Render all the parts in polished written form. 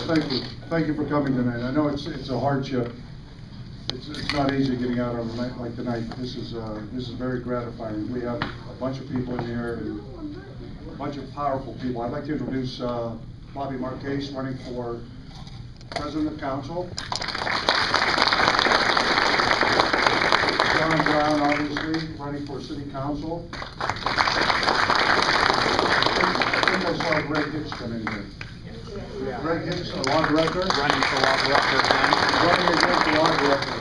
Thank you for coming tonight. I know it's a hardship. It's not easy getting out on a night like tonight. This is very gratifying. We have a bunch of people in here and a bunch of powerful people. I'd like to introduce Bobby Marquez, running for President of Council. John Brown, obviously, running for City Council. I think I saw Greg Hicks come in here. Yeah. Greg Hicks, the law director. Running for law director again. Running against the law director.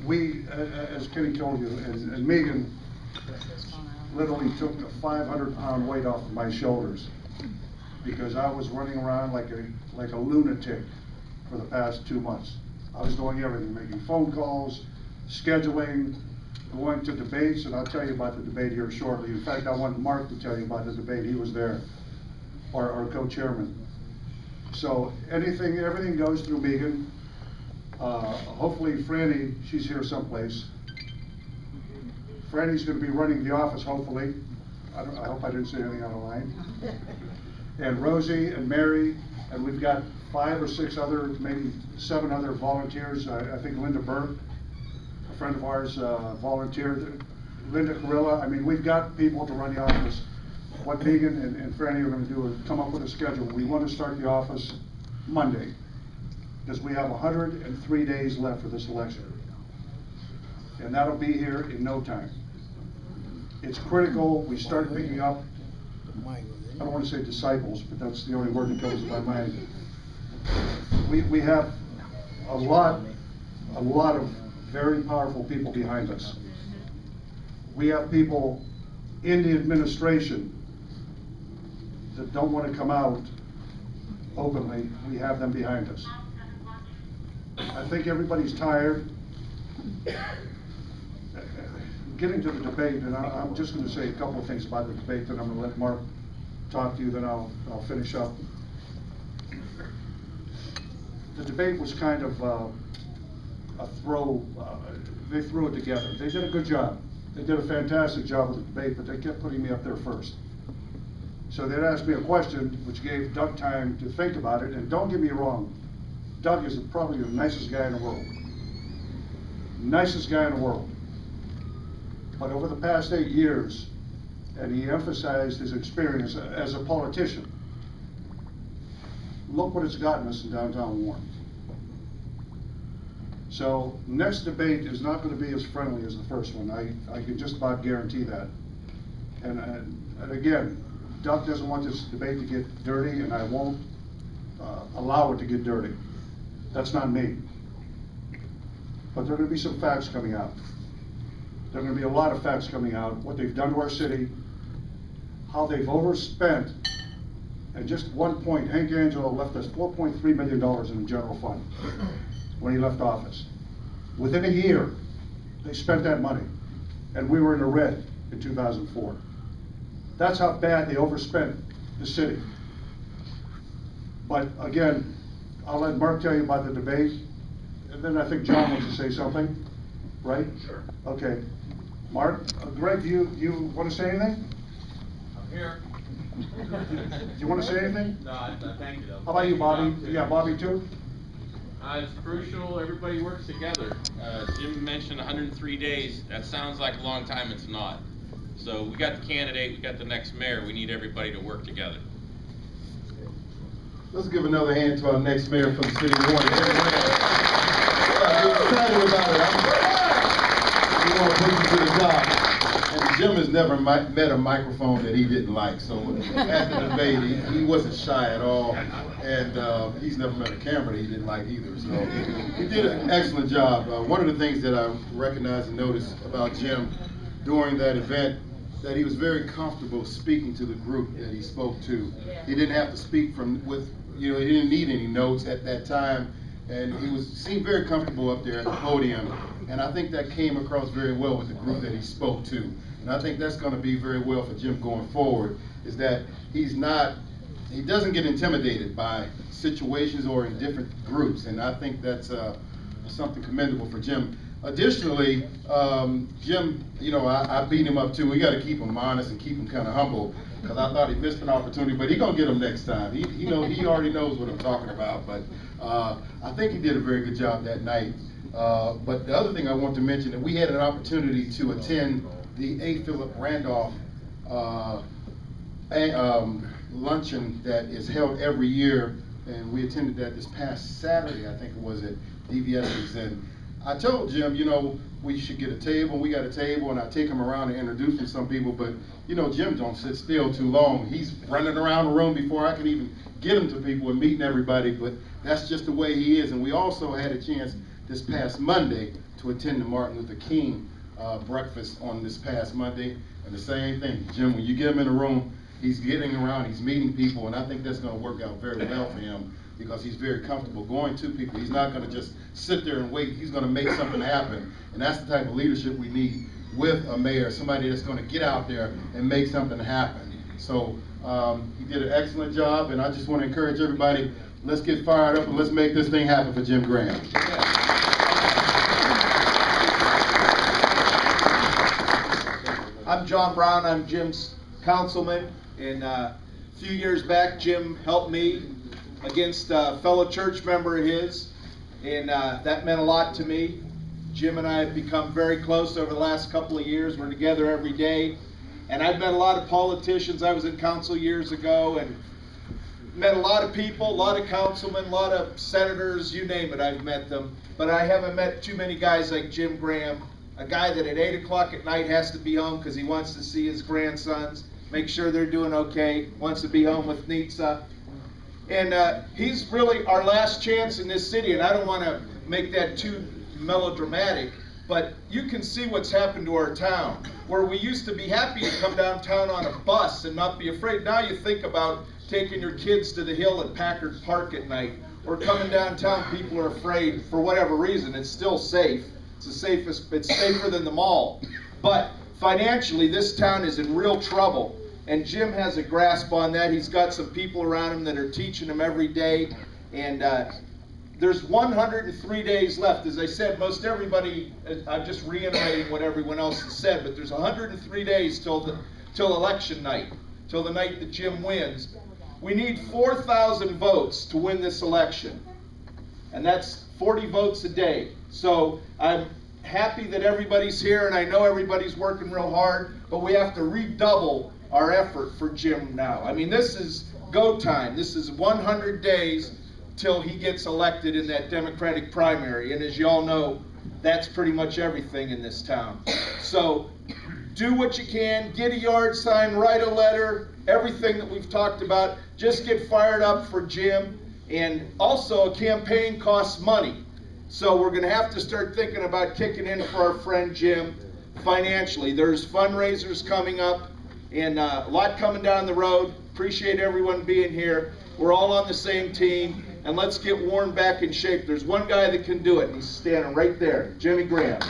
We, as Kenny told you, and Megan literally took a 500-pound weight off of my shoulders because I was running around like a lunatic for the past 2 months. I was doing everything, making phone calls, scheduling, going to debates, and I'll tell you about the debate here shortly. In fact, I want Mark to tell you about the debate. He was there, our co-chairman. So everything goes through Megan. Hopefully Franny, she's here someplace. Franny's going to be running the office, hopefully. I hope I didn't say anything out of line. And Rosie and Mary, and we've got 5 or 6 other, maybe 7 other volunteers. I think Linda Burke, a friend of ours, volunteered. Linda Carilla. I mean, we've got people to run the office. What Megan and Franny are going to do is come up with a schedule. We want to start the office Monday, because we have 103 days left for this election. And that'll be here in no time. It's critical we start picking up, I don't want to say disciples, but that's the only word that comes to my mind. We have a lot of very powerful people behind us. We have people in the administration that don't want to come out openly. We have them behind us. I think everybody's tired. Getting to the debate, and I'm just going to say a couple of things about the debate, then I'm going to let Mark talk to you, then I'll finish up. The debate was kind of a throw. They threw it together. They did a good job. They did a fantastic job with the debate, but they kept putting me up there first. So they'd ask me a question, which gave Doug time to think about it. And don't get me wrong, Doug is probably the nicest guy in the world. Nicest guy in the world. But over the past 8 years, and he emphasized his experience as a politician, look what it's gotten us in downtown Warren. So next debate is not going to be as friendly as the first one. I can just about guarantee that. And again, Doug doesn't want this debate to get dirty, and I won't allow it to get dirty. That's not me. But there are going to be some facts coming out. There are going to be a lot of facts coming out, what they've done to our city, how they've overspent. And just one point, Hank Angelo left us $4.3 million in the general fund when he left office. Within a year, they spent that money, and we were in the red in 2004. That's how bad they overspent the city. But again, I'll let Mark tell you about the debate, and then I think John wants to say something, right? Sure. Okay. Mark, Greg, do you want to say anything? I'm here. Do you want to say anything? No, thank you though. How about you, Bobby? Yeah, Bobby too? It's crucial everybody works together. Jim mentioned 103 days. That sounds like a long time, it's not. So we got the candidate, we got the next mayor, we need everybody to work together. Let's give another hand to our next mayor from the city of Warren. I'm excited about it. We want to put you to the top. And Jim has never met a microphone that he didn't like. So at the debate, he wasn't shy at all. And he's never met a camera that he didn't like either. So he did an excellent job. One of the things that I recognized and noticed about Jim during that event, that he was very comfortable speaking to the group that he spoke to. He didn't have to speak he didn't need any notes at that time, and he seemed very comfortable up there at the podium, and I think that came across very well with the group that he spoke to. And I think that's going to be very well for Jim going forward, is that he doesn't get intimidated by situations or in different groups, and I think that's something commendable for Jim. Additionally, Jim, I beat him up too. We got to keep him honest and keep him kind of humble. because I thought he missed an opportunity, but he's gonna get them next time. He already knows what I'm talking about, but I think he did a very good job that night. But the other thing I want to mention, that we had an opportunity to attend the A. Philip Randolph luncheon that is held every year, and we attended that this past Saturday, I think it was, at DVS's. And I told Jim, we should get a table. We got a table, and I take him around and introduce him to some people, but Jim don't sit still too long. He's running around the room before I can even get him to people and meeting everybody, but that's just the way he is. And we also had a chance this past Monday to attend the Martin Luther King breakfast on this past Monday, and the same thing. Jim, when you get him in the room, he's getting around, he's meeting people, and I think that's going to work out very well for him, because he's very comfortable going to people. He's not going to just sit there and wait. He's going to make something happen, and that's the type of leadership we need with a mayor, somebody that's going to get out there and make something happen. So he did an excellent job, and I just want to encourage everybody, let's get fired up and let's make this thing happen for Jim Graham. I'm John Brown. I'm Jim's councilman, and a few years back Jim helped me against a fellow church member of his, and that meant a lot to me. Jim and I have become very close over the last couple of years. We're together every day, and I've met a lot of politicians. I was in council years ago and met a lot of people, a lot of councilmen, a lot of senators, you name it, I've met them, but I haven't met too many guys like Jim Graham, a guy that at 8 o'clock at night has to be home because he wants to see his grandsons, make sure they're doing okay, wants to be home with Nitsa. And he's really our last chance in this city, and I don't want to make that too melodramatic, but you can see what's happened to our town. Where we used to be happy to come downtown on a bus and not be afraid, now you think about taking your kids to the hill at Packard Park at night, or coming downtown, people are afraid for whatever reason. It's still safe. It's safer than the mall. But financially, this town is in real trouble, and Jim has a grasp on that. He's got some people around him that are teaching him every day, and there's 103 days left. As I said, most everybody, I'm just reiterating what everyone else has said, but there's 103 days till election night, till the night that Jim wins. We need 4,000 votes to win this election, and that's 40 votes a day. So I'm happy that everybody's here, and I know everybody's working real hard, but we have to redouble our effort for Jim now. I mean, this is go time. This is 100 days till he gets elected in that Democratic primary, and as you all know, that's pretty much everything in this town. So do what you can, get a yard sign, write a letter, everything that we've talked about. Just get fired up for Jim. And also, a campaign costs money. So we're going to have to start thinking about kicking in for our friend Jim financially. There's fundraisers coming up, and a lot coming down the road. Appreciate everyone being here. We're all on the same team, and let's get Warren back in shape. There's one guy that can do it, and he's standing right there, Jimmy Graham.